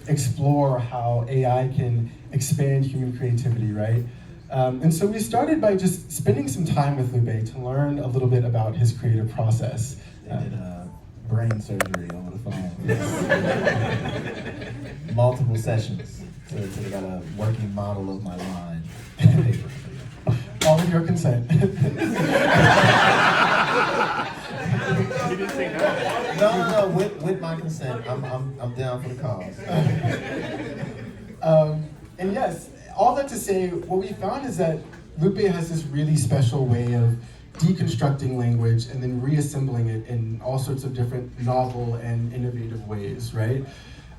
explore how AI can expand human creativity, right? And so we started by just spending some time with Lupe to learn a little bit about his creative process. They did brain surgery over the phone. Multiple sessions. So they got a working model of my line on paper. All with your consent. You didn't say no. No, with my consent. I'm down for the cause. And yes, all that to say, what we found is that Lupe has this really special way of deconstructing language and then reassembling it in all sorts of different novel and innovative ways, right?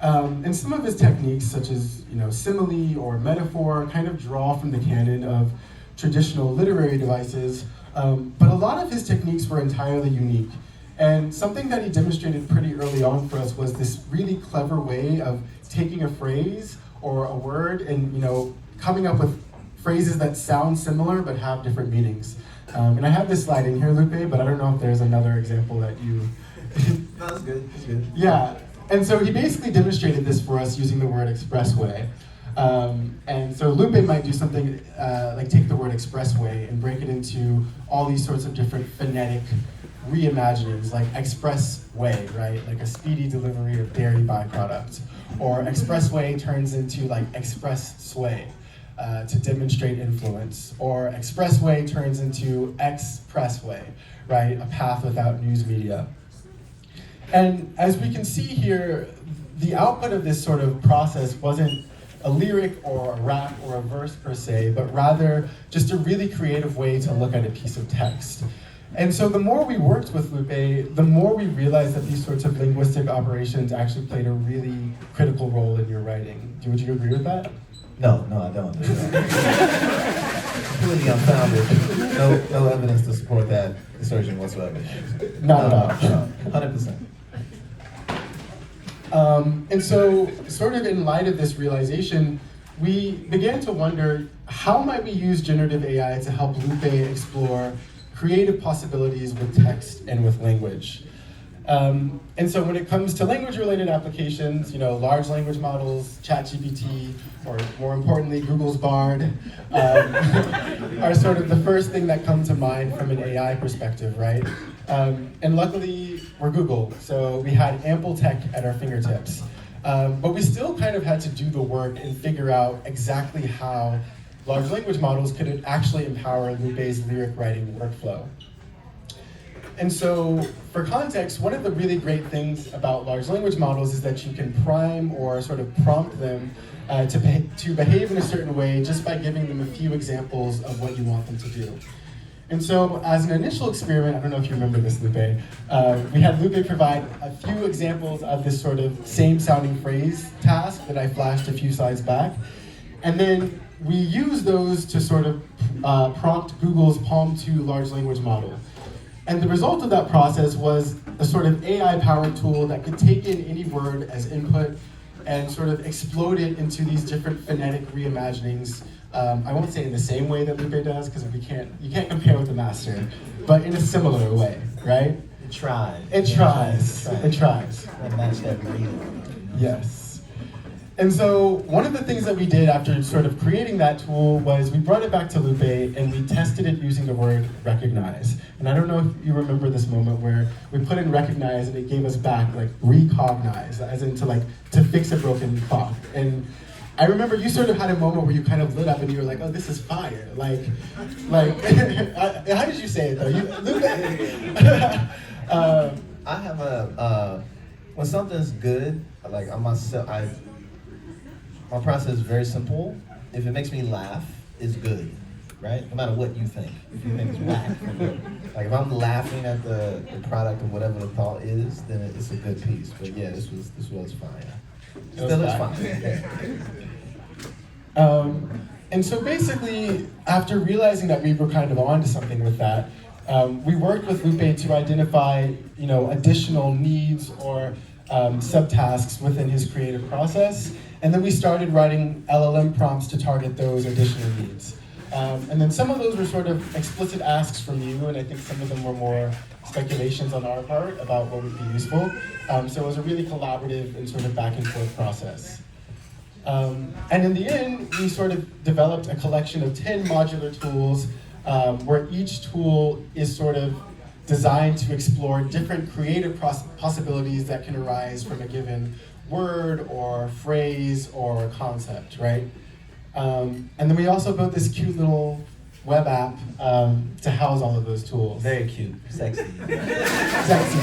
And some of his techniques, such as simile or metaphor, kind of draw from the canon of traditional literary devices, but a lot of his techniques were entirely unique. And something that he demonstrated pretty early on for us was this really clever way of taking a phrase or a word and coming up with phrases that sound similar but have different meanings. And I have this slide in here, Lupe, but I don't know if there's another example that you... No, that's good. That's good. Yeah, and so he basically demonstrated this for us using the word expressway. And so Lupe might do something like take the word expressway and break it into all these sorts of different phonetic reimaginings, like expressway, right? Like a speedy delivery of dairy byproduct. Or expressway turns into like express sway to demonstrate influence. Or expressway turns into expressway, right? A path without news media. And as we can see here, the output of this sort of process wasn't a lyric or a rap or a verse per se, but rather just a really creative way to look at a piece of text. And so the more we worked with Lupe, the more we realized that these sorts of linguistic operations actually played a really critical role in your writing. Would you agree with that? No, I don't. Completely unfounded. No evidence to support that assertion whatsoever. Not at all. 100%. And so, sort of in light of this realization, we began to wonder, how might we use generative AI to help Lupe explore creative possibilities with text and with language? And so when it comes to language-related applications, large language models, ChatGPT, or more importantly, Google's Bard, are sort of the first thing that come to mind from an AI perspective, right? And luckily, we're Google, so we had ample tech at our fingertips. But we still kind of had to do the work and figure out exactly how large language models could actually empower Lupe's lyric writing workflow. And so, for context, one of the really great things about large language models is that you can prime or sort of prompt them to behave in a certain way just by giving them a few examples of what you want them to do. And so, as an initial experiment, I don't know if you remember this, Lupe, we had Lupe provide a few examples of this sort of same-sounding phrase task that I flashed a few slides back. And then we used those to sort of prompt Google's Palm 2 large language model. And the result of that process was a sort of AI-powered tool that could take in any word as input and sort of explode it into these different phonetic reimaginings. I won't say in the same way that Lupe does, because you can't compare with the master, but in a similar way, right? It tries. It tries. It tries. And match that reading. Yes. And so one of the things that we did after sort of creating that tool was we brought it back to Lupe and we tested it using the word recognize. And I don't know if you remember this moment where we put in recognize and it gave us back like recognize, as in to fix a broken clock. And I remember you sort of had a moment where you kind of lit up and you were like, oh, this is fire. Like, how did you say it though? Lupe. I have when something's good, like my process is very simple. If it makes me laugh, it's good, right? No matter what you think. If you think it's whack, like if I'm laughing at the product of whatever the thought is, then it's a good piece. But yeah, this was fine. Still is fine. And so basically, after realizing that we were kind of onto something with that, we worked with Lupe to identify, additional needs or subtasks within his creative process, and then we started writing LLM prompts to target those additional needs. And then some of those were sort of explicit asks from you, and I think some of them were more speculations on our part about what would be useful. So it was a really collaborative and sort of back and forth process. And in the end, we sort of developed a collection of 10 modular tools where each tool is sort of designed to explore different creative possibilities that can arise from a given word or phrase or concept, right? And then we also built this cute little web app to house all of those tools. Very cute, sexy. Sexy.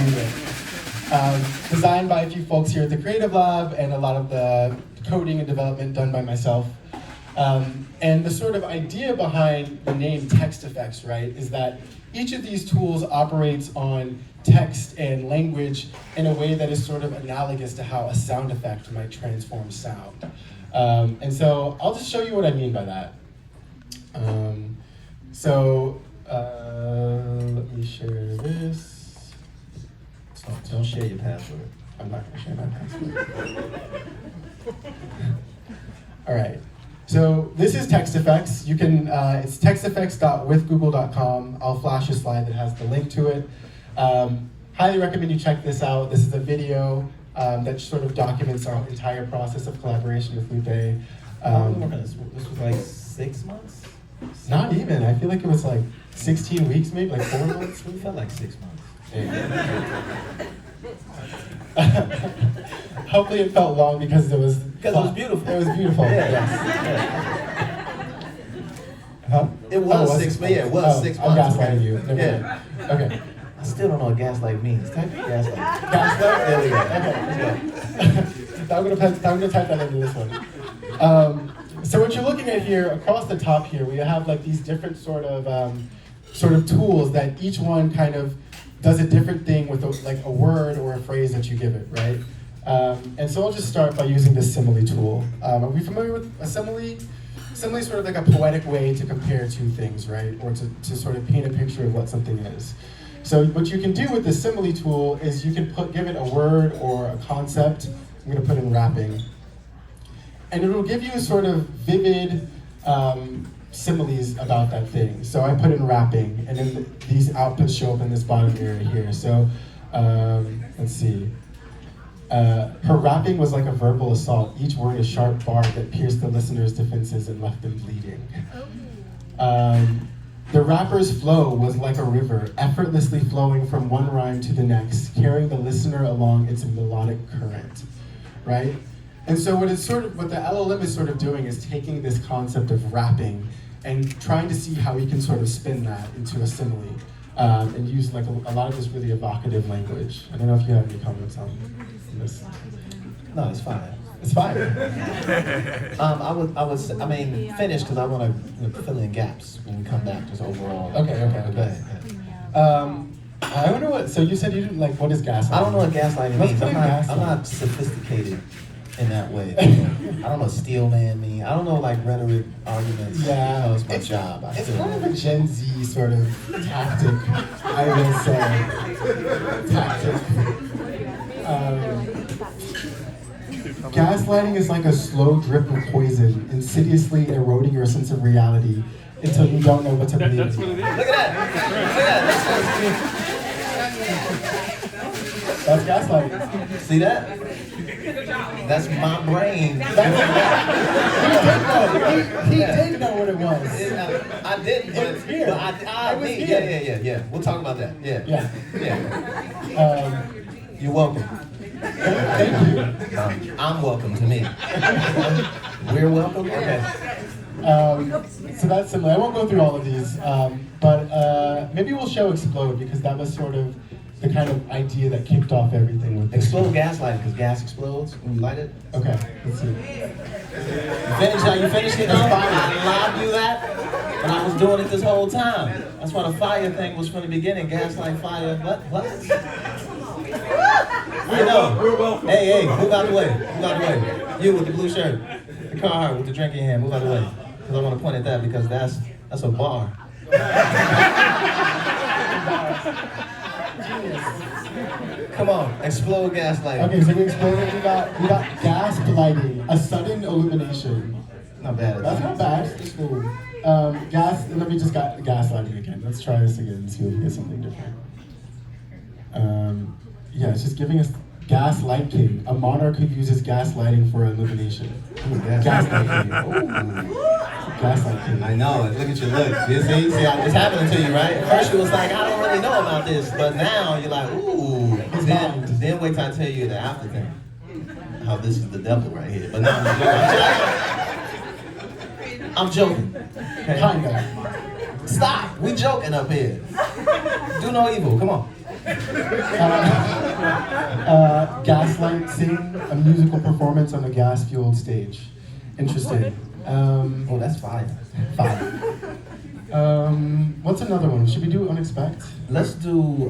Designed by a few folks here at the Creative Lab and a lot of the coding and development done by myself. And the sort of idea behind the name text effects, right, is that each of these tools operates on text and language in a way that is sort of analogous to how a sound effect might transform sound. And so I'll just show you what I mean by that. Let me share this. Don't share your password. I'm not gonna share my password. All right. So this is text effects. You can, it's texteffects.withgoogle.com. I'll flash a slide that has the link to it. Highly recommend you check this out. This is a video that sort of documents our entire process of collaboration with Lupe. This was like 6 months? Not even. I feel like it was like 16 weeks, maybe like 4 months. It felt like 6 months. Hopefully it felt long because it was beautiful. It was beautiful. Yeah. Huh? It was 6 months. Yeah, it was 6 I'm months. gaslighting you. Yeah. Okay. I still don't know what gaslight means. Type gaslight. Gaslight? There we go. Okay, I'm gonna type that into this one. So what you're looking at here, across the top here, we have like these different sort of tools that each one kind of does a different thing with a word or a phrase that you give it, right? And so I'll just start by using this simile tool. Are we familiar with a simile? Simile is sort of like a poetic way to compare two things, right? Or to sort of paint a picture of what something is. So what you can do with the simile tool is you can give it a word or a concept. I'm gonna put in wrapping. And it'll give you sort of vivid similes about that thing. So I put in wrapping, and then these outputs show up in this bottom area here. So let's see. Her rapping was like a verbal assault, each word a sharp barb that pierced the listener's defenses and left them bleeding. The rapper's flow was like a river, effortlessly flowing from one rhyme to the next, carrying the listener along its melodic current, right? And so what the LLM is sort of doing is taking this concept of rapping and trying to see how we can sort of spin that into a simile and use like a lot of this really evocative language. I don't know if you have any comments on this. No, it's fine. It's fine. Finish because I want to fill in gaps when we come back. Just overall. Okay. I don't know what. So you said you didn't like. What is gaslighting? I don't know what gaslighting means. I'm gaslighting. not sophisticated in that way. I don't know what steel man means. I don't know like rhetoric arguments. Yeah, It's my job. It's kind of a Gen Z sort of tactic, I would say. Tactic. Gaslighting is like a slow drip of poison, insidiously eroding your sense of reality until you don't know what to believe. That's what it is. Look at that. That's gaslighting. See that? That's my brain. He did know what it was. I didn't, but It's here. but I It was mean, here. yeah. We'll talk about that. Yeah. You're welcome. Thank you. I'm welcome to me. We're welcome. Okay. So that's similar. I won't go through all of these, but maybe we'll show Explode because that was sort of the kind of idea that kicked off everything with this. Explode gaslighting because gas explodes when you light it. Okay, let's see. You finished it? I lied to you that, but I was doing it this whole time. That's why the fire thing was from the beginning. Gaslight, fire. What? I know. We're welcome. Hey, move out the way. You with the blue shirt, the car with the drink in your hand. Move out the way. Because I want to point at that because that's a bar. Come on, explode gaslighting. Okay, so we exploded. We got gas lighting, a sudden illumination. Not bad. That's not bad. It's cool. Let me just gaslighting again. Let's try this again and see if we get something different. Yeah, it's just giving us gaslight king. A monarch who uses gaslighting for elimination. Ooh, Gaslight king. Ooh. Gaslight king. I know. Look at your look. You see, it's happening to you, right? At first you was like, I don't really know about this, but now you're like, ooh. Then wait till I tell you the after thing. How this is the devil right here. But no, I'm joking. Okay? Kinda. Stop. We joking up here. Do no evil. Come on. Gaslight sing, a musical performance on a gas-fueled stage. Interesting. Oh, that's fire. Fine. What's another one? Should we do unexpect? Let's do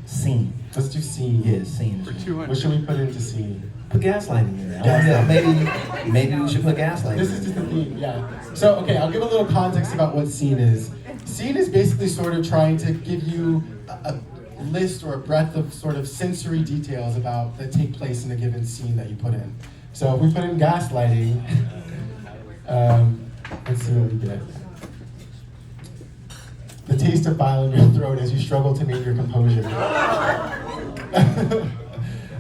scene. Let's do scene. Yeah, scene. For 200. What should we put into scene? Put gaslighting in there. Gaslighting. Maybe we should put gaslighting. This is just the theme, yeah. So, okay, I'll give a little context about what scene is. Scene is basically sort of trying to give you a list or a breadth of sort of sensory details that take place in a given scene that you put in. So if we put in gaslighting, let's see what we get. The taste of bile in your throat as you struggle to maintain your composure.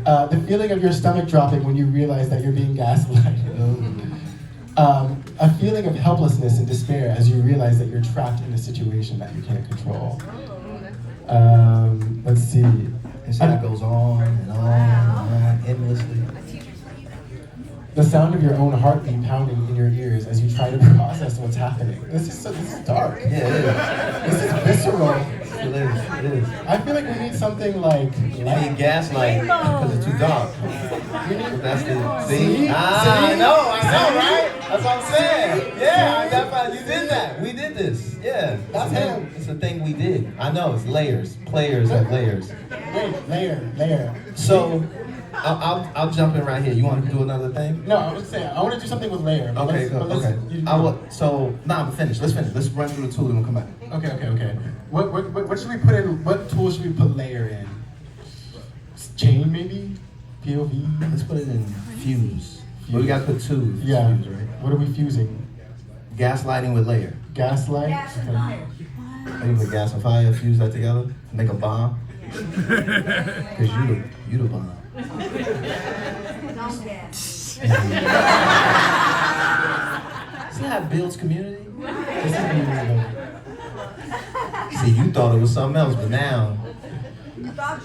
The feeling of your stomach dropping when you realize that you're being gaslighted. A feeling of helplessness and despair as you realize that you're trapped in a situation that you can't control. Let's see. And so that goes on and on and on endlessly. The sound of your own heartbeat pounding in your ears as you try to process what's happening. This is dark. Yeah, it is. This is visceral. It is. It is. I feel like we need something like You need gaslight because it's too dark. We need, That's the See? see. See? I know, right? That's what I'm saying. Yeah, that's you did that. We did this. Yeah, That's him. It's a thing we did. I know. It's layers. Players have layers. wait, layer. So, I'll jump in right here. You want to do another thing? No, I was saying I want to do something with layer. but Okay, let's- but okay. let's- I will. So, I'm finished. Let's finish. Let's run through the two and we'll come back. Okay. What should we put in? What tool should we put layer in? Chain maybe? POV? Let's put it in fuse. But we gotta put two. Yeah. Fuse, right? What are we fusing? Gaslighting with layer. Gaslight? Gas and fire. Maybe put gas and fire, fuse that together, make a bomb. Cause you the bomb. Don't gas. See how it builds community? This is really See, you thought it was something else, but now You thought.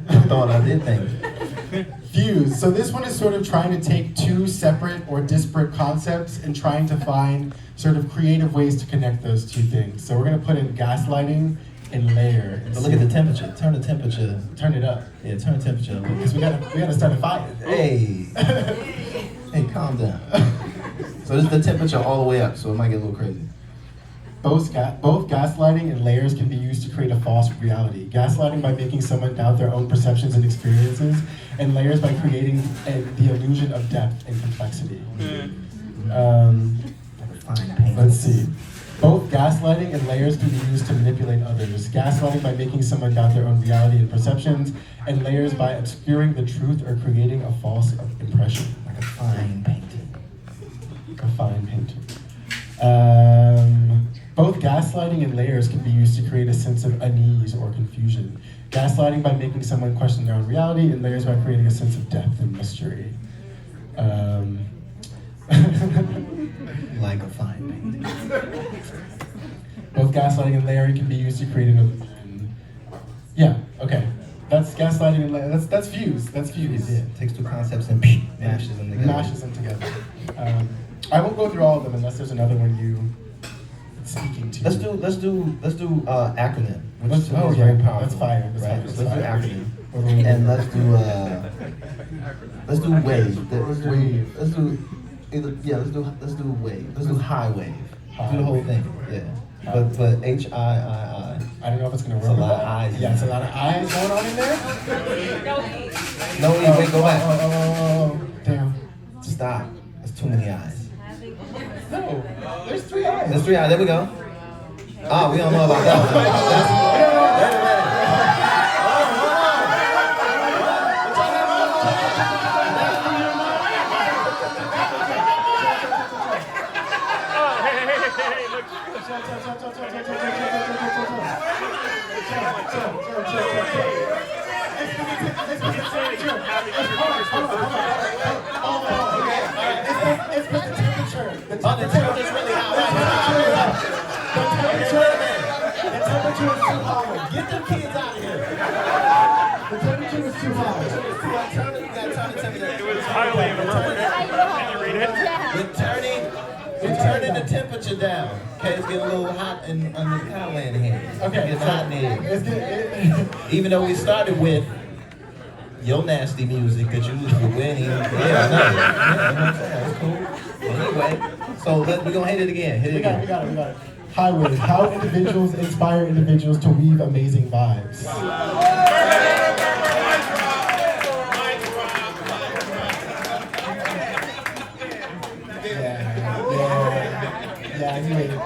I thought I did think. Fuse. So this one is sort of trying to take two separate or disparate concepts and trying to find sort of creative ways to connect those two things. So we're gonna put in gaslighting and layer. And But look at the temperature. Turn the temperature. turn it up. Yeah, turn the temperature up. Because we gotta start a fire. Hey, hey, calm down. So this is the temperature all the way up, so it might get a little crazy. Both gaslighting and layers can be used to create a false reality. Gaslighting by making someone doubt their own perceptions and experiences, and layers by creating the illusion of depth and complexity. Fine paint. Let's see. Both gaslighting and layers can be used to manipulate others. Gaslighting by making someone doubt their own reality and perceptions, and layers by obscuring the truth or creating a false impression. Like a fine painting. A fine painting. Both gaslighting and layers can be used to create a sense of unease or confusion. Gaslighting by making someone question their own reality, and layers by creating a sense of depth and mystery. Like a fine painting. Both gaslighting and layering can be used to create an illusion. Yeah, okay. That's gaslighting and layering. That's fuse. That's fuse. Yeah, takes two concepts and mashes them together. Mashes them together. I won't go through all of them unless there's another one you speaking to. Let's do acronym. Which Let's- is oh, very yeah, powerful. that's fire, that's right? fire, So let's do that's fire. acronym. And let's do wave. Wave. Let's do wave. Let's do HiiWave. Do the whole thing. Yeah. But HIII. I don't know if it's gonna work. It's a lot with of that. eyes. Yeah, it's a lot of eyes going on in there. No, wait, go back. Oh, damn. Stop. That's too many eyes. No, there's 3 eyes. There's 3 eyes. There we go. Oh, we don't know about that one. Wait a minute. Oh, the temperature's really hot right now. The temperature is too high. Get them kids out of here. The temperature is too high. It was highly inappropriate. Can you read it? We're turning the temperature down. Okay, it's getting a little hot on the Thailand here. Okay, It's hot in here. It's good. Even though we started with your nasty music that you was winning. Yeah, I know. Yeah, that's cool. Anyway, so we're gonna hit it again. Hit it We got it. again. We got it. HiiWave. How individuals inspire individuals to weave amazing vibes. Yeah, you made it.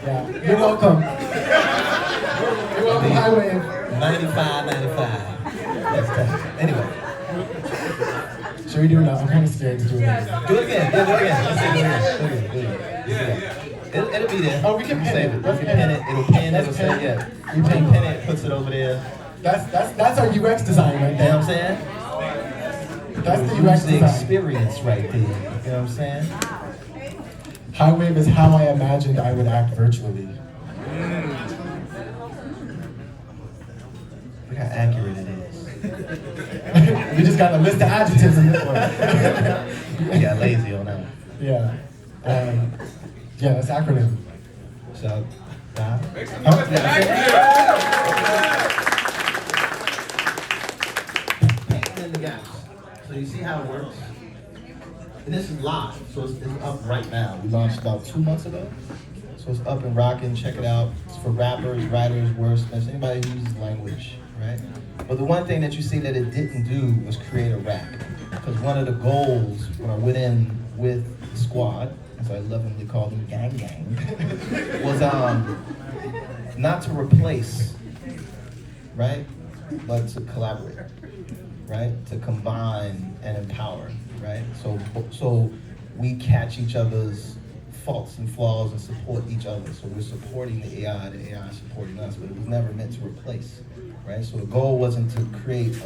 Yeah, you're welcome. You're welcome, HiiWave. 95. That's tough. Anyway, Should we do it now? I'm kind of scared to do it. do it again. Yeah, do it again. Let's do it again. It'll be there. Oh, we can pin save it. it. Let's You can pin it. It'll pin. Let's It'll say pin it. yeah. You pin it. Puts it over there. That's our UX design right You know what I'm there. saying? That's the UX Use the design. experience right there. You know what I'm saying? HiiWave is how I imagined I would act virtually. Look how accurate it is. We just got a list of adjectives in this one. We got lazy on that one. Yeah. Yeah, that's acronym. So, Don? Painting in the gaps. So you see how it works? And this is live, so it's up right now. We launched about 2 months ago. So it's up and rocking, check it out. It's for rappers, writers, wordsmiths, anybody who uses language, right? But the one thing that you see that it didn't do was create a rap. Because one of the goals when I went in with the squad, as I lovingly call them gang, was not to replace, right? But to collaborate, right? To combine and empower, right? So we catch each other's faults and flaws and support each other. So we're supporting the AI is supporting us, but it was never meant to replace, right? So the goal wasn't to create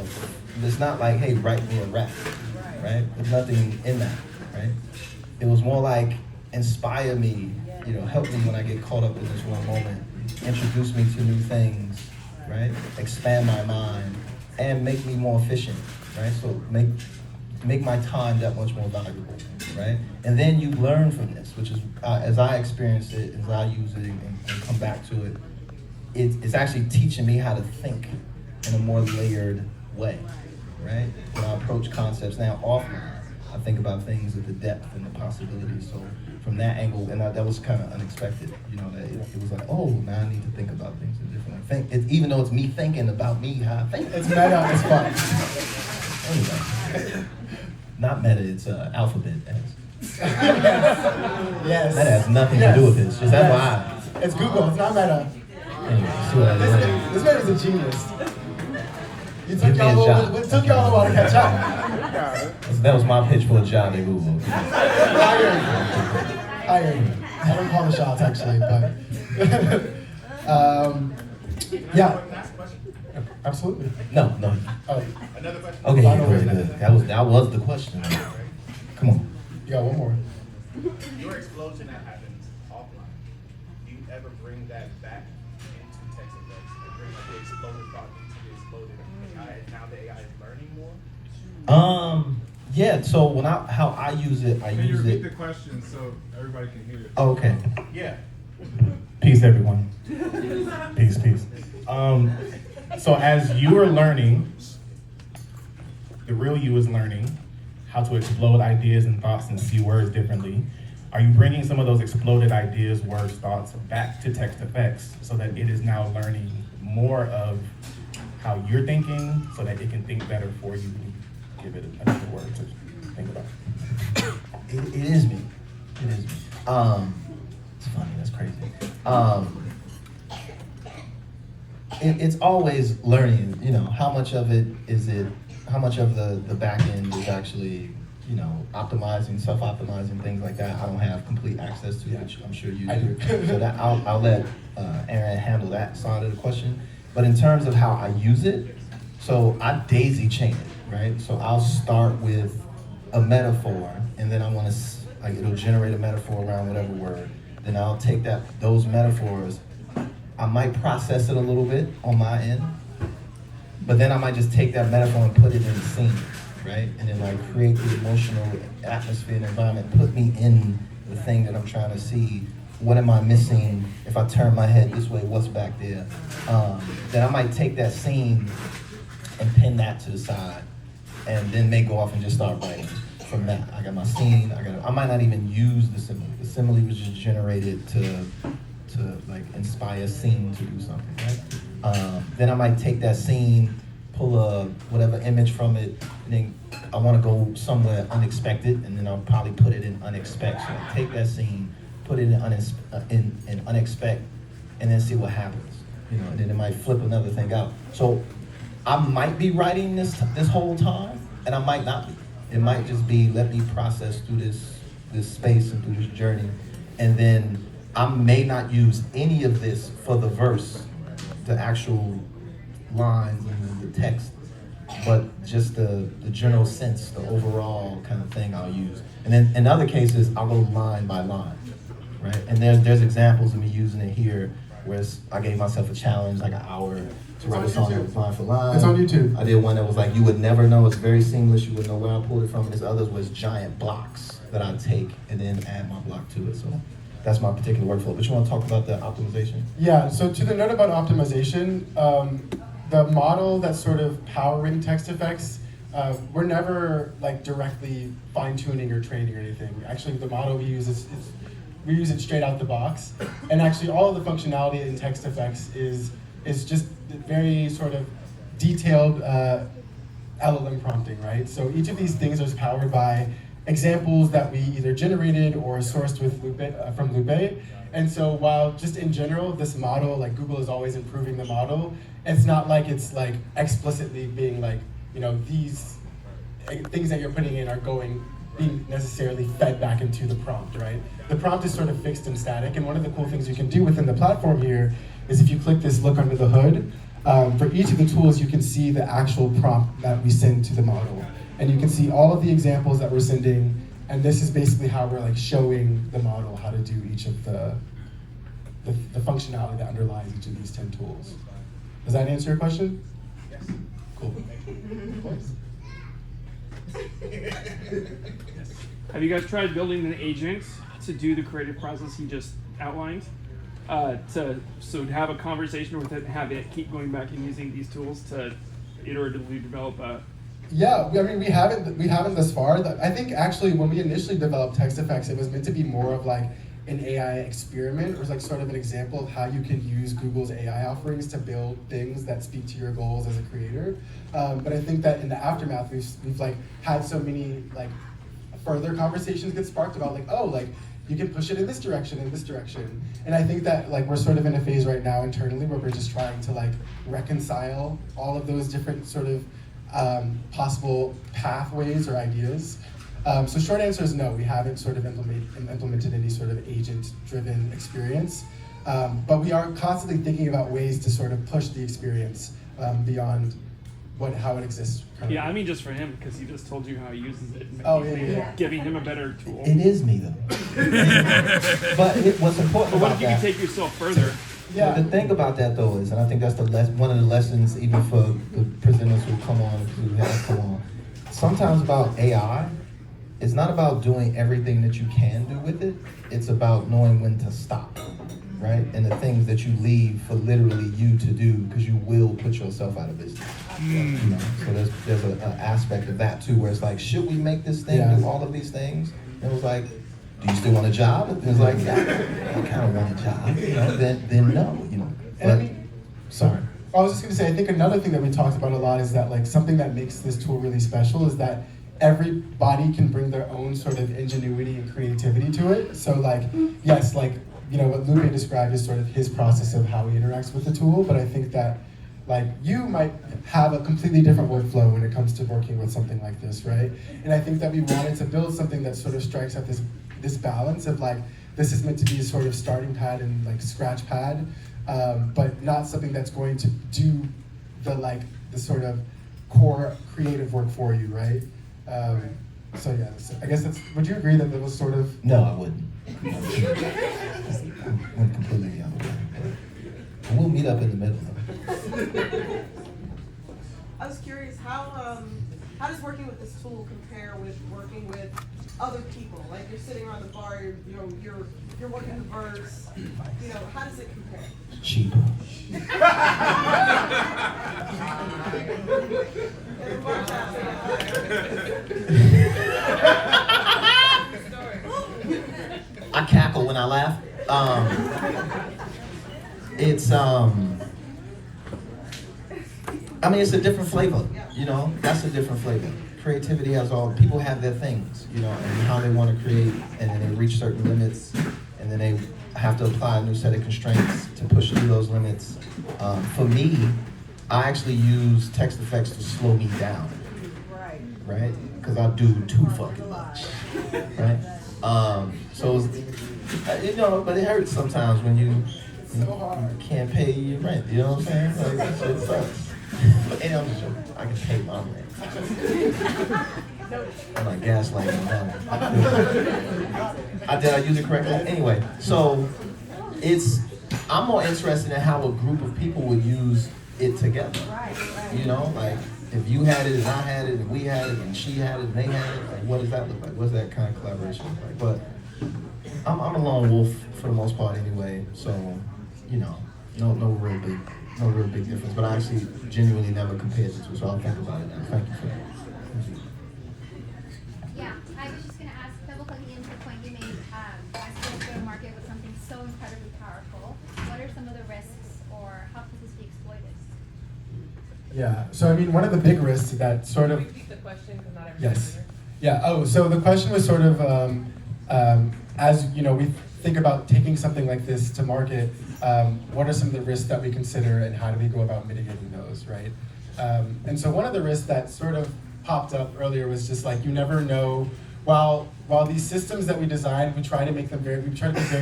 it's not like, hey, write me a rap, right? There's nothing in that, right? It was more like, inspire me, help me when I get caught up in this one moment, introduce me to new things, right? Expand my mind, and make me more efficient, right? So make my time that much more valuable, right? And then you learn from this, which is, as I experience it, as I use it and come back to it, it's actually teaching me how to think in a more layered way, right? When I approach concepts now offline, I think about things at the depth and the possibilities. So from that angle, and that was kind of unexpected, that it was like, oh, now I need to think about things in a different way. Even though it's me thinking about me, how I think. It's meta as fuck. Anyway, not meta, it's alphabet. Yes. That has nothing to do with this, just FYI. It's Google, it's not meta. Anyway, see what I did there. This man is a genius. Give me a job. It took y'all a while to catch up. That was my pitch for a job at Google. Hiring. I don't call the shots actually, but yeah. Absolutely. No. Oh, Okay, Final very word. good. That was the question. Come on. you got one more. Your explosion that happens offline, do you ever bring that back into text effects and bring like the exploded thought into the exploded AI, and now the AI is learning more? Yeah, so how I use it, Can you repeat the question so everybody can hear it? Okay. Yeah. Peace, everyone. Peace. So as you are learning, the real you is learning how to explode ideas and thoughts and see words differently. Are you bringing some of those exploded ideas, words, thoughts back to text effects so that it is now learning more of how you're thinking so that it can think better for you? Give it another word to think about. It is me. It's funny, that's crazy. It's always learning, how much of it is how much of the back end is actually, optimizing, self-optimizing, things like that. I don't have complete access to, which I'm sure you do. So that I'll let Aaron handle that side of the question. But in terms of how I use it, so I daisy chain it, right? So I'll start with a metaphor, and then I want to, like, it'll generate a metaphor around whatever word. Then I'll take those metaphors, I might process it a little bit on my end, but then I might just take that metaphor and put it in the scene, right? And then like create the emotional atmosphere and environment, put me in the thing that I'm trying to see. What am I missing? If I turn my head this way, what's back there? Then I might take that scene and pin that to the side, and then may go off and just start writing from that. I got my scene, I might not even use the simile. The simile was just generated to like inspire a scene to do something, right? Then I might take that scene, pull a whatever image from it, and then I want to go somewhere unexpected, and then I'll probably put it in unexpected. So I take that scene, put it in unexpected, and then see what happens, you know. And then it might flip another thing out. So I might be writing this whole time, and I might not be. It might just be, let me process through this space and through this journey, and then I may not use any of this for the verse, the actual lines and the text, but just the general sense, the overall kind of thing I'll use. And then in other cases, I'll go line by line, right? And there's examples of me using it here where I gave myself a challenge, like an hour to write a song that was line for line. It's on YouTube. I did one that was like, you would never know, it's very seamless, you wouldn't know where I pulled it from. And this others was giant blocks that I'd take and then add my block to it. So that's my particular workflow. But you want to talk about the optimization? Yeah, so to the note about optimization, the model that's sort of powering text effects, we're never like directly fine-tuning or training or anything. Actually, the model we use we use it straight out the box. And actually all of the functionality in text effects is just very sort of detailed LLM prompting, right? So each of these things is powered by examples that we either generated or sourced with Lupe, from Lupe. And so while just in general, this model, like Google is always improving the model, it's not like it's like explicitly being like, you know, these things that you're putting in are being necessarily fed back into the prompt, right? The prompt is sort of fixed and static, and one of the cool things you can do within the platform here is if you click this look under the hood, for each of the tools you can see the actual prompt that we send to the model. And you can see all of the examples that we're sending, and this is basically how we're like showing the model how to do each of the functionality that underlies each of these 10 tools. Does that answer your question? Yes. Cool. Have you guys tried building an agent to do the creative process he just outlined? To have a conversation with it, have it keep going back and using these tools to iteratively develop a. Yeah, I mean we haven't thus far. I think actually when we initially developed text effects, it was meant to be more of like an AI experiment, or like sort of an example of how you can use Google's AI offerings to build things that speak to your goals as a creator. But I think that in the aftermath, we've like had so many like further conversations get sparked about like, oh, like you can push it in this direction, and I think that like we're sort of in a phase right now internally where we're just trying to like reconcile all of those different sort of possible pathways or ideas. So short answer is no, we haven't sort of implemented any sort of agent-driven experience, but we are constantly thinking about ways to sort of push the experience beyond how it exists currently. Yeah, I mean just for him, because he just told you how he uses it. Oh, yeah. Giving him a better tool. It is me though. But what's important But what about if you can that? take yourself further? Yeah. The thing about that though is, and I think that's one of the lessons even for the presenters who come on, who have come on, sometimes about AI, it's not about doing everything that you can do with it, it's about knowing when to stop, right? And the things that you leave for literally you to do, because you will put yourself out of business. You know? So there's an aspect of that too, where it's like, should we make this thing do all of these things? And it was like, do you still want a job? And it's like, yeah, I kind of want a job, you know, then no, you know. And I But, mean, sorry. I was just gonna say, I think another thing that we talked about a lot is that like something that makes this tool really special is that everybody can bring their own sort of ingenuity and creativity to it. So like, yes, like, you know, what Lupe described is sort of his process of how he interacts with the tool, but I think that like you might have a completely different workflow when it comes to working with something like this, right? And I think that we wanted to build something that sort of strikes at this balance of like, this is meant to be a sort of starting pad and like scratch pad, but not something that's going to do the sort of core creative work for you, right? So yeah, I guess would you agree that that was sort of? No, I wouldn't. I went completely the other way. But we'll meet up in the middle of it. I was curious, how does working with this tool compare with working with other people? Like you're sitting around the bar, you're working the verse. How does it compare? Cheap. I cackle when I laugh. It's a different flavor, that's a different flavor. Creativity has people have their things, and how they want to create, and then they reach certain limits, and then they have to apply a new set of constraints to push through those limits. For me, I actually use text effects to slow me down, right? Because I do too fucking much, right? But it hurts sometimes when you can't pay your rent, you know what I'm saying? Like, that shit sucks. But I'm just joking. I can pay my rent. I'm not gaslighting them. Did I use it correctly? Anyway, so I'm more interested in how a group of people would use it together. Like if you had it and I had it and we had it and she had it and they had it, like what does that look like? What's that kind of collaboration look like? But I'm a lone wolf for the most part anyway, so no real big difference. But I actually genuinely never compared the two, so I'll think about it now. Thank you for that. Yeah, I was just going to ask, double clicking into the point you made, as you go to market with something so incredibly powerful, what are some of the risks, or how could this be exploited? Yeah, so one of the big risks that sort of. Repeat the question because not everyone Yes. Yeah. So the question was sort of, as we think about taking something like this to market, what are some of the risks that we consider, and how do we go about mitigating those, right? And so one of the risks that sort of popped up earlier was just like, you never know. While these systems that we design, we try to be very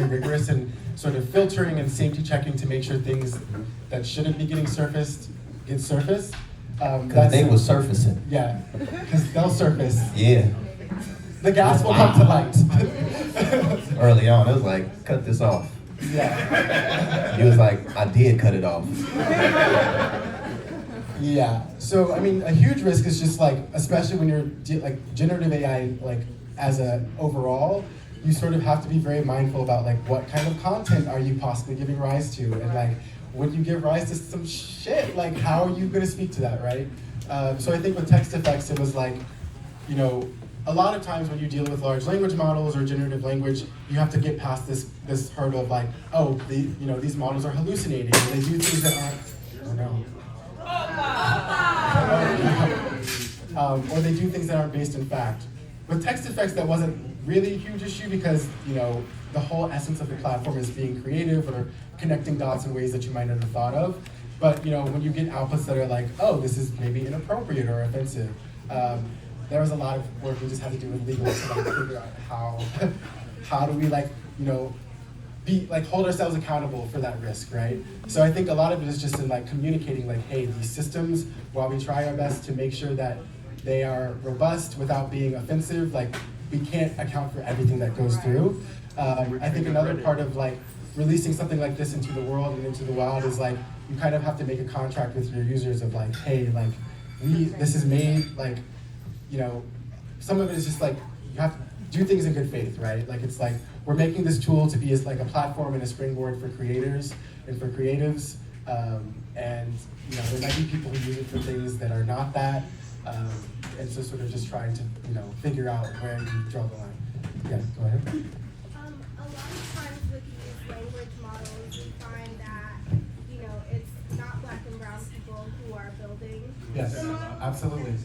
rigorous in sort of filtering and safety checking to make sure things that shouldn't be getting surfaced get surfaced. Because they were surfacing. Yeah, because they'll surface. Yeah. The gas will come to light. Early on, it was like, cut this off. Yeah. He was like, I did cut it off. Yeah. So a huge risk is just like, especially when you're generative AI, as a overall, you sort of have to be very mindful about what kind of content are you possibly giving rise to, and when you give rise to some shit, how are you going to speak to that, right? So I think with text effects, it was a lot of times when you deal with large language models or generative language, you have to get past this hurdle of these models are hallucinating, and they do things that aren't, or they do things that aren't based in fact. With text effects, that wasn't really a huge issue because the whole essence of the platform is being creative or connecting dots in ways that you might not have thought of. But when you get outputs that are oh, this is maybe inappropriate or offensive. There was a lot of work we just had to do with legal to figure out how do we be hold ourselves accountable for that risk, right? So I think a lot of it is just in communicating hey, these systems, while we try our best to make sure that they are robust without being offensive, we can't account for everything that goes through. I think another part of releasing something like this into the world and into the wild is you kind of have to make a contract with your users of hey, this is made some of it is just you have to do things in good faith, right? It's we're making this tool to be as a platform and a springboard for creators and for creatives, and there might be people who use it for things that are not that, and so sort of just trying to figure out where you draw the line. Yeah, go ahead. A lot of times with these language models, we find that it's not Black and brown people who are building Yes, the model. absolutely.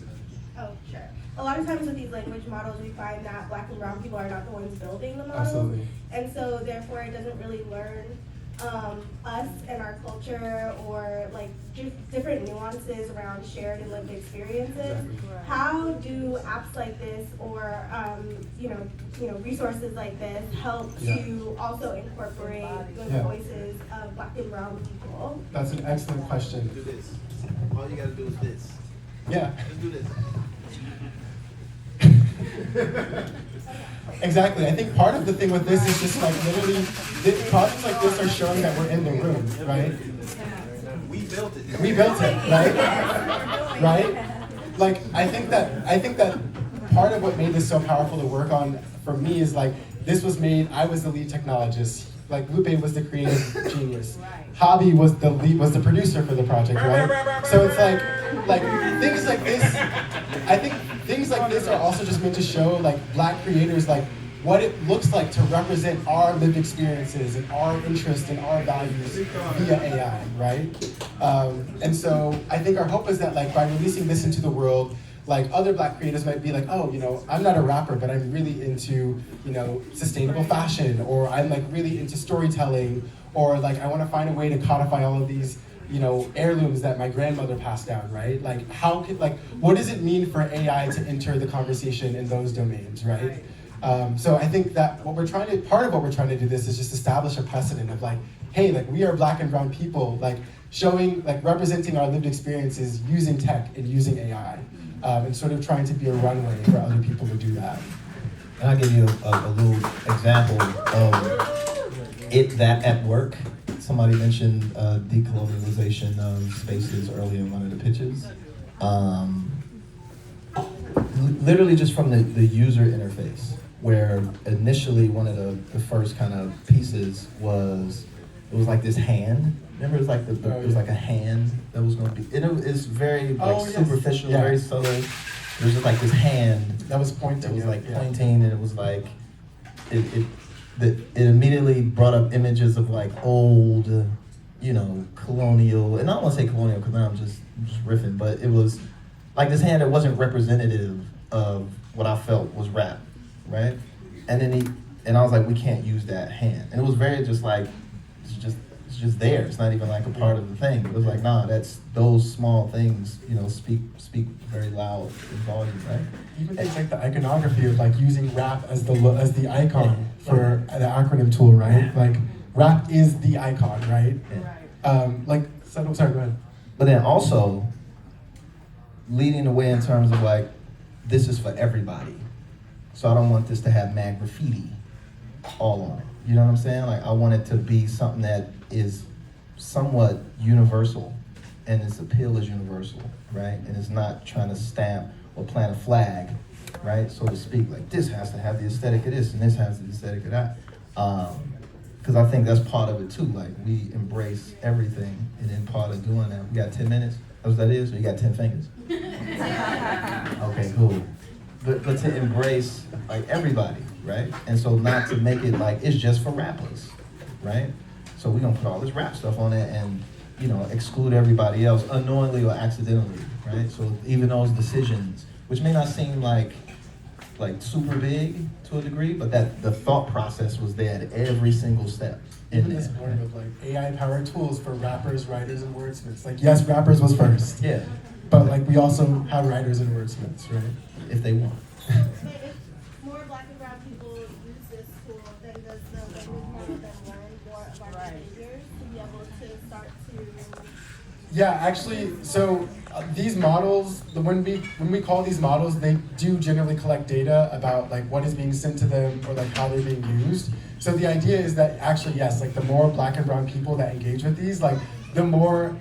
Oh, sure. A lot of times with these language models, we find that Black and brown people are not the ones building the models. Absolutely. And so therefore it doesn't really learn us and our culture, or just different nuances around shared and lived experiences. Exactly. How do apps like this, or resources like this, help to also incorporate the voices of Black and brown people? That's an excellent question. Do this. All you gotta do is this. Yeah. Just do this. Exactly. I think part of the thing with this is just like literally, projects like this are showing that we're in the room, right? We built it. We built it, right? Right? Like I think that part of what made this so powerful to work on for me is like this was made. I was the lead technologist. Like Lupe was the creative genius. Hobby was the producer for the project, right? So it's like things like this. I think things like this are also just meant to show like Black creators like what it looks like to represent our lived experiences and our interests and our values via AI, right? And so I think our hope is that like by releasing this into the world, like other Black creators might be like, oh, you know, I'm not a rapper, but I'm really into, you know, sustainable fashion, or I'm like really into storytelling, or like I want to find a way to codify all of these, you know, heirlooms that my grandmother passed down, right? Like how could, like, what does it mean for AI to enter the conversation in those domains, right? So I think that part of what we're trying to do this is just establish a precedent of like, hey, like we are Black and brown people, like showing, like representing our lived experiences using tech and using AI. And sort of trying to be a runway for other people to do that. And I'll give you a little example of that at work. Somebody mentioned decolonialization spaces earlier in one of the pitches. Literally just from the user interface, where initially one of the first kind of pieces was, it was like this hand. Remember, it was like it was like a hand that was going to be. It was very like superficial, yeah. very subtle. It was just like this hand that was pointing. That was like pointing, and it was like it immediately brought up images of like old, you know, colonial. And I don't want to say colonial because now I'm just riffing, but it was like this hand that wasn't representative of what I felt was rap, right? And then I was like, we can't use that hand, and it was very just like it's just there. It's not even like a part of the thing. It was like, nah, that's those small things, you know, speak very loud in volume, right? Even things like the iconography of like using rap as the icon for the acronym tool, right? Like rap is the icon, right? Sorry, go ahead. But then also leading the way in terms of like, this is for everybody. So I don't want this to have mad graffiti all on it. You know what I'm saying? Like I want it to be something that is somewhat universal, and its appeal is universal, right? And it's not trying to stamp or plant a flag, right? So to speak, like this has to have the aesthetic of this, and this has the aesthetic of that. Because I think that's part of it too. Like we embrace everything, and then part of doing that, we got 10 minutes. That's what that is, or you got 10 fingers? Okay, cool. But to embrace like everybody, right? And so not to make it like it's just for rappers, right? So we're gonna put all this rap stuff on it and, you know, exclude everybody else unknowingly or accidentally, right? So even those decisions, which may not seem like super big to a degree, but that the thought process was there at every single step. Even this part of like AI-powered tools for rappers, writers, and wordsmiths. Like yes, rappers was first. Yeah. But like we also have writers and wordsmiths, right? If they want. But if more Black and brown people use this tool, then does the language model then learn more of our behaviors to be able to start to? Yeah, actually, so these models, when we call these models, they do generally collect data about like what is being sent to them or like how they're being used. So the idea is that actually, yes, like the more Black and brown people that engage with these, like the more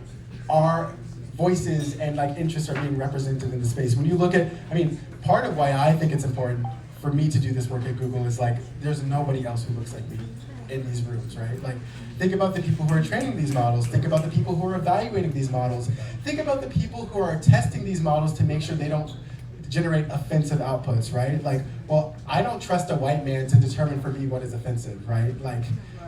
our voices and like interests are being represented in the space. When you look at, I mean, part of why I think it's important for me to do this work at Google is like, there's nobody else who looks like me in these rooms, right? Like, think about the people who are training these models, think about the people who are evaluating these models, think about the people who are testing these models to make sure they don't generate offensive outputs, right? Like, well, I don't trust a white man to determine for me what is offensive, right? Like,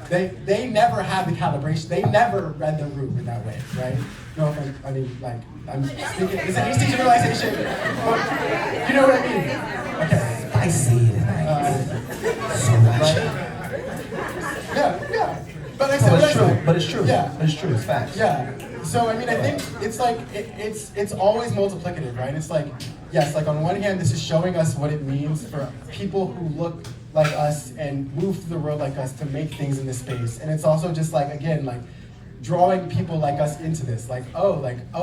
they never have the calibration, they never read the room in that way, right? No, I mean, like, I'm speaking, it's an hasty generalization, but you know what I mean? Okay. Spicy. Yeah. But I said, but it's true. Yeah. It's true. It's facts. Yeah. So I mean, I think it's like it's always multiplicative, right? It's like yes, like on one hand, this is showing us what it means for people who look like us and move through the world like us to make things in this space, and it's also just like again, like drawing people like us into this. Like, oh,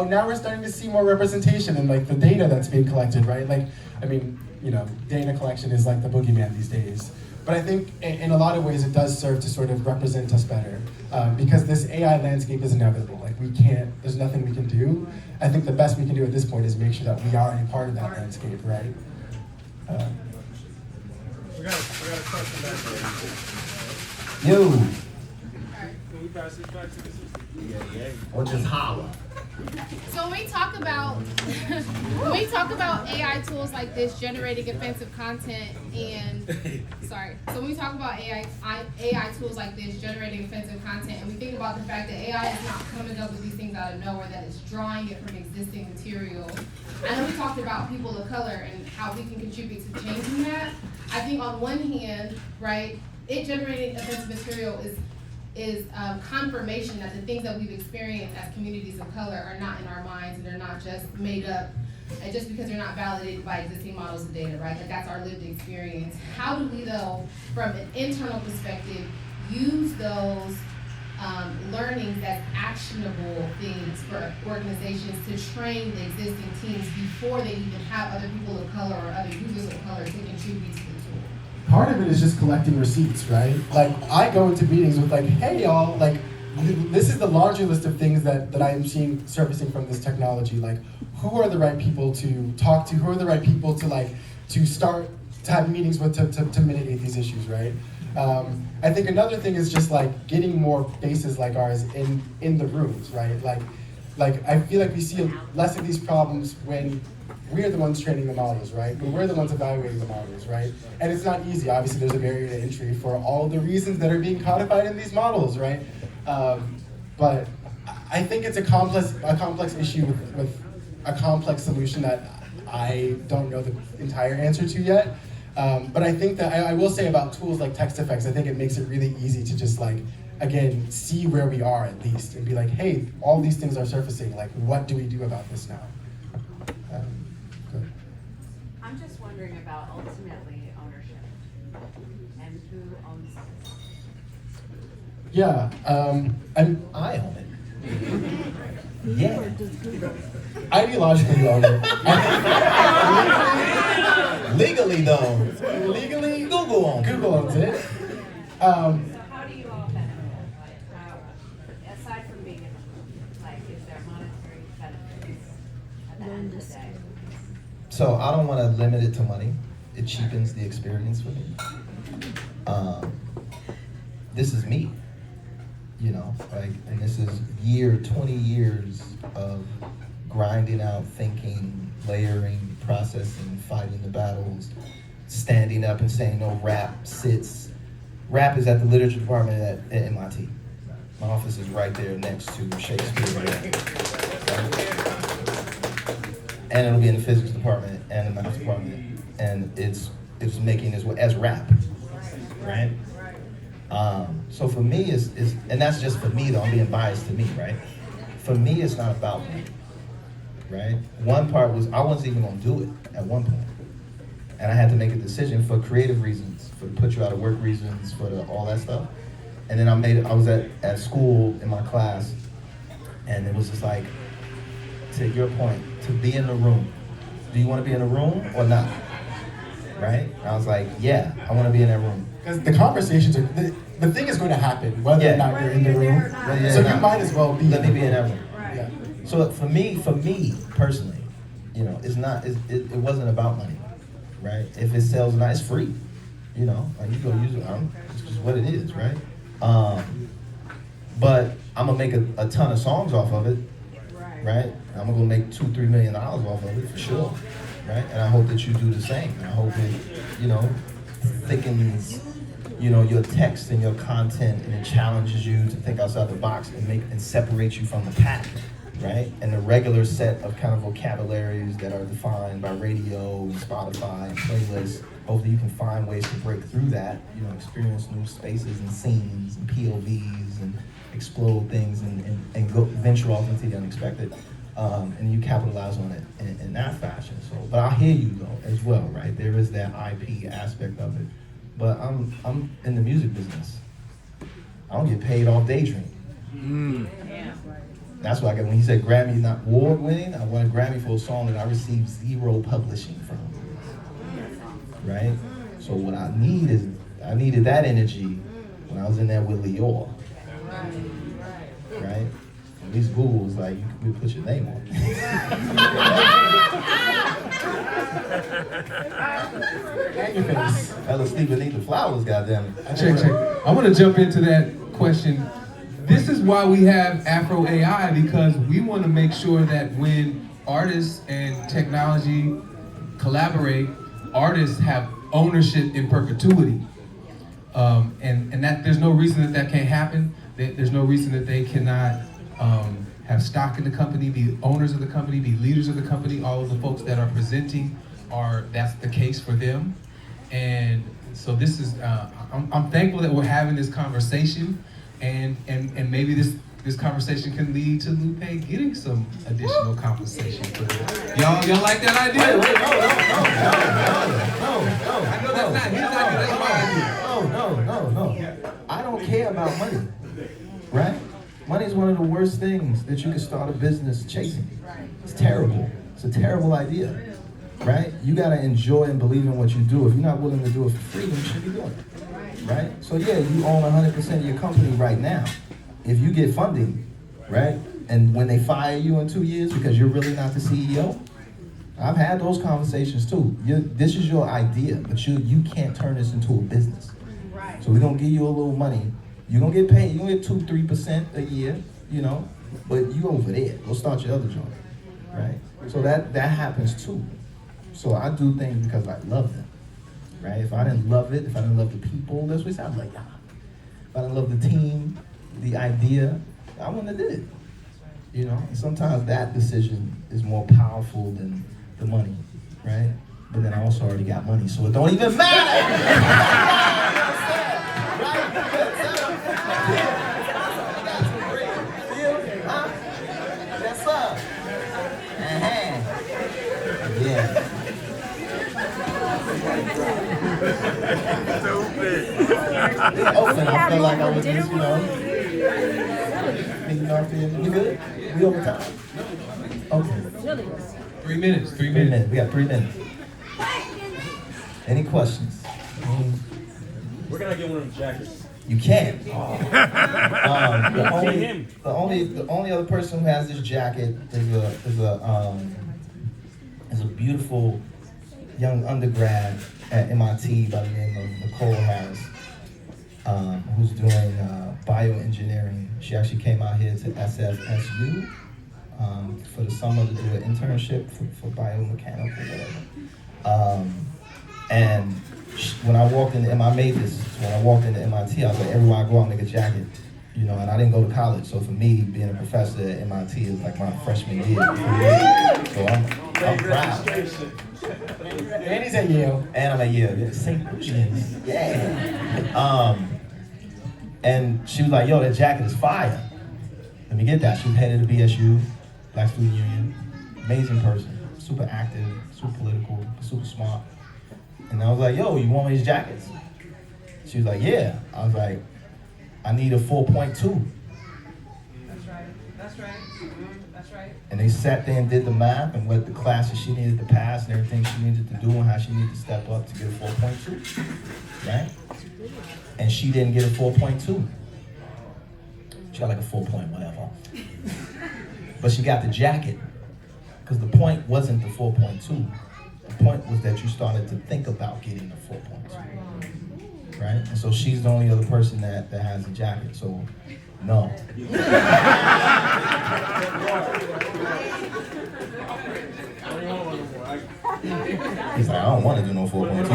now we're starting to see more representation in like the data that's being collected, right? Like, I mean, you know, data collection is like the boogeyman these days. But I think in a lot of ways it does serve to sort of represent us better, because this AI landscape is inevitable. Like there's nothing we can do. I think the best we can do at this point is make sure that we are a part of that landscape, right? We got a question back there. Yo, Can we pass it back to the system? or just holla. So when we talk about AI tools like this generating offensive content so when we talk about AI tools like this generating offensive content, and we think about the fact that AI is not coming up with these things out of nowhere, that it's drawing it from existing material. I know we talked about people of color and how we can contribute to changing that. I think on one hand, right, it generating offensive material is confirmation that the things that we've experienced as communities of color are not in our minds, and they're not just made up just because they're not validated by existing models of data, right? Like that's our lived experience. How do we, though, from an internal perspective, use those learnings as actionable things for organizations to train the existing teams before they even have other people of color or other users of color to contribute to the tool? Part of it is just collecting receipts, right? Like, I go into meetings with like, hey y'all, like, this is the laundry list of things that I am seeing surfacing from this technology. Like, who are the right people to talk to? Who are the right people to start to have meetings with to mitigate these issues, right? I think another thing is just like getting more faces like ours in the rooms, right? Like I feel like we see less of these problems when we're the ones training the models, right? When we're the ones evaluating the models, right? And it's not easy. Obviously, there's a barrier to entry for all the reasons that are being codified in these models, right? But I think it's a complex issue with a complex solution that I don't know the entire answer to yet. But I think that I will say about tools like text effects, I think it makes it really easy to just like, again, see where we are at least and be like, hey, all these things are surfacing. Like, what do we do about this now? I'm just wondering about ultimately ownership and who owns this. Yeah, I own it. Yeah. Ideologically, we own it. Legally though. Legally, Google owns it. Google owns it. So how do you all benefit? Like, aside from being in the room, like, is there monetary benefits at the end of the day? So I don't want to limit it to money. It cheapens the experience for me. This is me, you know, like, and this is 20 years of grinding out, thinking, layering, processing, fighting the battles, standing up and saying no, rap sits. Rap is at the literature department at MIT. My office is right there next to Shakespeare. And it'll be in the physics department and the math department, and it's making as rap, right? So for me, and that's just for me though, I'm being biased to me, right? For me, it's not about me, right? One part was, I wasn't even gonna do it at one point. And I had to make a decision for creative reasons, for put you out of work reasons, for all that stuff. And then I was at school in my class, and it was just like, to your point, to be in the room. Do you wanna be in the room or not? Right? And I was like, yeah, I wanna be in that room. Because the conversations are, the thing is going to happen, whether or not you're in the room. So you might as well be. Let me be in that room. Yeah. So for me personally, you know, it wasn't about money, right? If it sells or not, it's free. You know, like you go use it. It's just what it is, right? But I'm gonna make a ton of songs off of it, right? I'm gonna make $2-3 million off of it for sure, right? And I hope that you do the same. And I hope it, you know, thickens, you know, your text and your content, and it challenges you to think outside the box and separate you from the pack, right? And the regular set of kind of vocabularies that are defined by radio and Spotify and playlists. Hopefully you can find ways to break through that, you know, experience new spaces and scenes and POVs and explode things and go venture off into the unexpected. And you capitalize on it in that fashion. So, but I hear you though as well, right? There is that IP aspect of it. But I'm in the music business. I don't get paid off daydream. That's what I got when he said Grammy not award winning. I won a Grammy for a song that I received 0 publishing from. Right? So what I needed that energy when I was in there with Lior. Right? At least Google was like, you could put your name on it. And your face. Fella sleep beneath the flowers, goddamn it. Check. I want to jump into that question. This is why we have Afro AI, because we want to make sure that when artists and technology collaborate, artists have ownership in perpetuity. And that there's no reason that can't happen. There's no reason that they cannot have stock in the company, be owners of the company, be leaders of the company. All of the folks that are presenting that's the case for them. And so this is, I'm thankful that we're having this conversation, and maybe this conversation can lead to Lupe getting some additional compensation for this. Y'all like that idea? No. I know that's not his idea, that's my idea. No. I don't care about money, right? Money is one of the worst things that you can start a business chasing. It's terrible. It's a terrible idea, right? You gotta enjoy and believe in what you do. If you're not willing to do it for free, then you shouldn't be doing it, right? So yeah, you own 100% of your company right now. If you get funding, right? And when they fire you in 2 years because you're really not the CEO, I've had those conversations too. This is your idea, but you can't turn this into a business. Right. So we're gonna give you a little money. You're gonna get paid. You're gonna get 2-3% a year, but you over there. Go start your other joint, right? So that happens too. So I do things because I love them, right? If I didn't love it, if I didn't love the people, that's what it sounds like. If I didn't love the team, the idea, I wouldn't have did it. And sometimes that decision is more powerful than the money, right? But then I also already got money, so it don't even matter. That's up. Yeah. Often I feel like I was just, you good? We over time? Okay. 3 minutes. 3 minutes. We got 3 minutes. Any questions? We're gonna get one of the jackets. You can. The only other person who has this jacket is a beautiful young undergrad at MIT by the name of Nicole Harris, who's doing bioengineering. She actually came out here to SFSU for the summer to do an internship for biomechanical or whatever. And when I walked into, and I made this, when I walked into MIT, I was like, everywhere I go, I'll make a jacket. And I didn't go to college, so for me, being a professor at MIT is like my freshman year. So I'm proud. And he's at Yale. And I'm at Yale. Yeah, St. Lucian's. Yeah. And she was like, yo, that jacket is fire. Let me get that. She was head of the BSU, Black Student Union. Amazing person. Super active, super political, super smart. And I was like, yo, you want one of these jackets? She was like, yeah. I was like, I need a 4.2. That's right. And they sat there and did the math and what the classes she needed to pass and everything she needed to do and how she needed to step up to get a 4.2, right? And she didn't get a 4.2. She got like a 4 point whatever. But she got the jacket because the point wasn't the 4.2. The point was that you started to think about getting the 4.2, right? And so she's the only other person that has a jacket, so no. He's like, I don't want to do no 4.2. That's a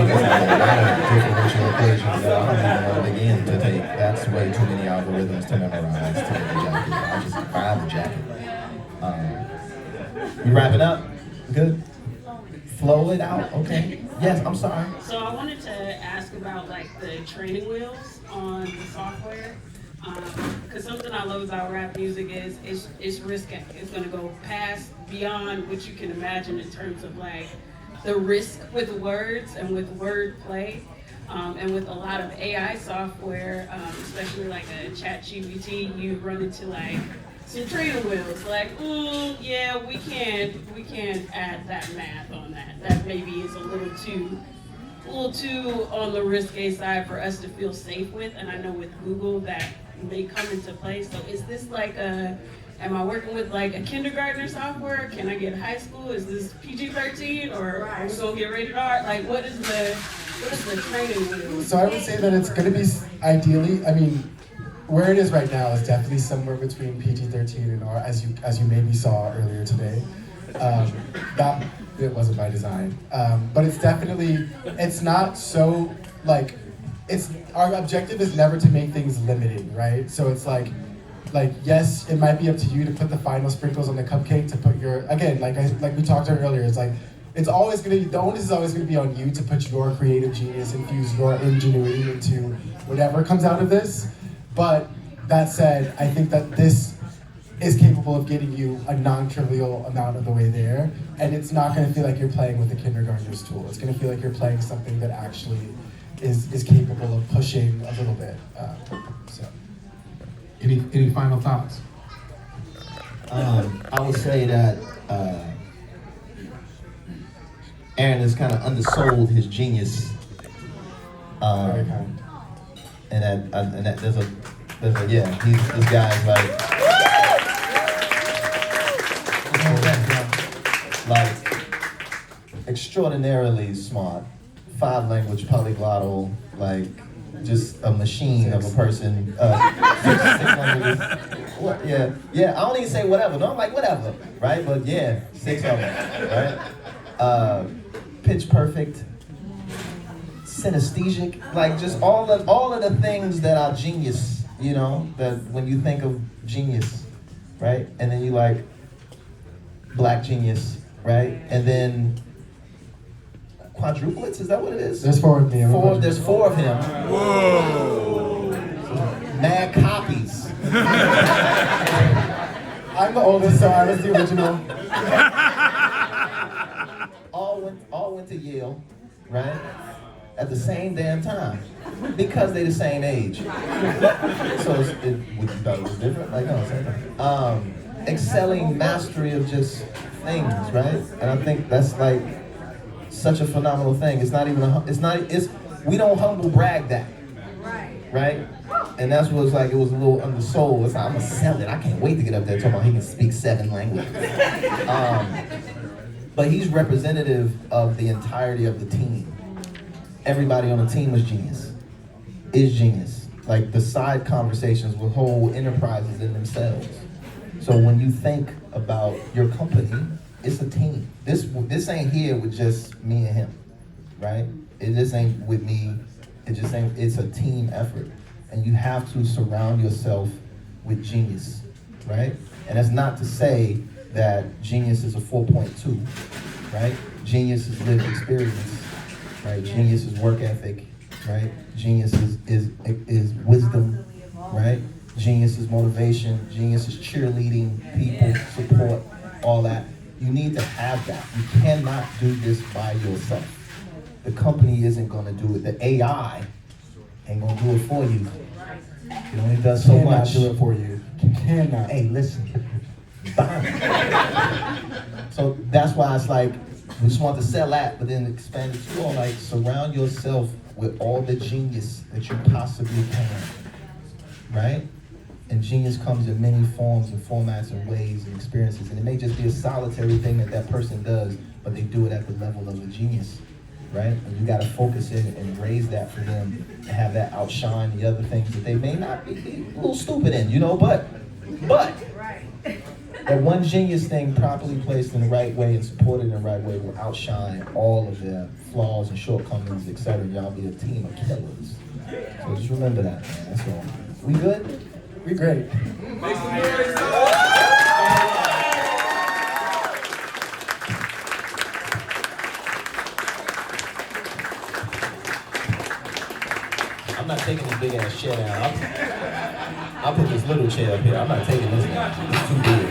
lot of differential equations that I don't even want to begin to take. That's way too many algorithms to memorize to get the jacket. I'll just buy the jacket. You wrapping up? Good? Flow it out? Okay. Yes, I'm sorry. So I wanted to ask about like the training wheels on the software. Because something I love about rap music is it's risk. It's going to go past beyond what you can imagine in terms of like the risk with words and with word play. And with a lot of AI software, especially like a ChatGPT, you run into like some training wheels. Like, yeah, we can't add that math on that. That maybe is a little too on the risque side for us to feel safe with. And I know with Google that may come into play. So is this like am I working with like a kindergartner software? Can I get high school? Is this PG-13 or are we gonna get rated R? Like what is the training wheel? So I would say that it's going to be ideally, I mean, where it is right now is definitely somewhere between PG-13 and R, as you maybe saw earlier today. That it wasn't by design, but it's definitely, it's not so like, our objective is never to make things limiting, right? So it's like yes, it might be up to you to put the final sprinkles on the cupcake, to put your, again, like we talked about earlier, it's like, it's always gonna, the onus is always gonna be on you to put your creative genius, infuse your ingenuity into whatever comes out of this. But that said, I think that this is capable of getting you a non-trivial amount of the way there, and it's not gonna feel like you're playing with a kindergartner's tool. It's gonna feel like you're playing something that actually is capable of pushing a little bit. So. Any final thoughts? I would say that Aaron has kind of undersold his genius, Very kind. and that there's a this guy's like extraordinarily smart, 5-language polyglottal, like just a machine of a person. 6 languages. What? Yeah. I don't even say whatever. No, I'm like whatever, right? But yeah, 6 of them, right? Pitch perfect, synesthetic, like just all of the things that are genius. You know, that when you think of genius, right? And then you like black genius, right? And then quadruplets, is that what it is? There's 4 of me. There's 4 of him. Whoa. Mad copies. I'm the oldest, so I was the original. All went to Yale, right? At the same damn time. Because they're the same age. So you thought it was different? Like, no, same thing. Excelling mastery of just things, right? And I think that's like such a phenomenal thing. It's not even we don't humble brag that. Right? And that's what it's like, it was a little undersold. It's like, I'm gonna sell it. I can't wait to get up there talking about he can speak 7 languages. But he's representative of the entirety of the team. Everybody on the team is genius. Like the side conversations with whole enterprises in themselves. So when you think about your company, it's a team. This ain't here with just me and him, right? It just ain't with me. It's a team effort. And you have to surround yourself with genius, right? And that's not to say that genius is a 4.2, right? Genius is lived experience, right? Genius is work ethic, right? Genius is wisdom, right? Genius is motivation. Genius is cheerleading, people, support, all that. You need to have that. You cannot do this by yourself. The company isn't gonna do it. The AI ain't gonna do it for you. It only does so much. Do it for you. Cannot. Hey, listen. So that's why it's like, we just want to sell that, but then expand it to all, like, surround yourself with all the genius that you possibly can, right? And genius comes in many forms and formats and ways and experiences. And it may just be a solitary thing that person does, but they do it at the level of a genius, right? And you gotta focus in and raise that for them and have that outshine the other things that they may not be a little stupid in, you know, but that one genius thing properly placed in the right way and supported in the right way will outshine all of their flaws and shortcomings, etc. Y'all be a team of killers. So just remember that, man. That's all. We good? We great. I'm not taking this big ass chair down. I'll put this little chair up here. I'm not taking this down. It's too big.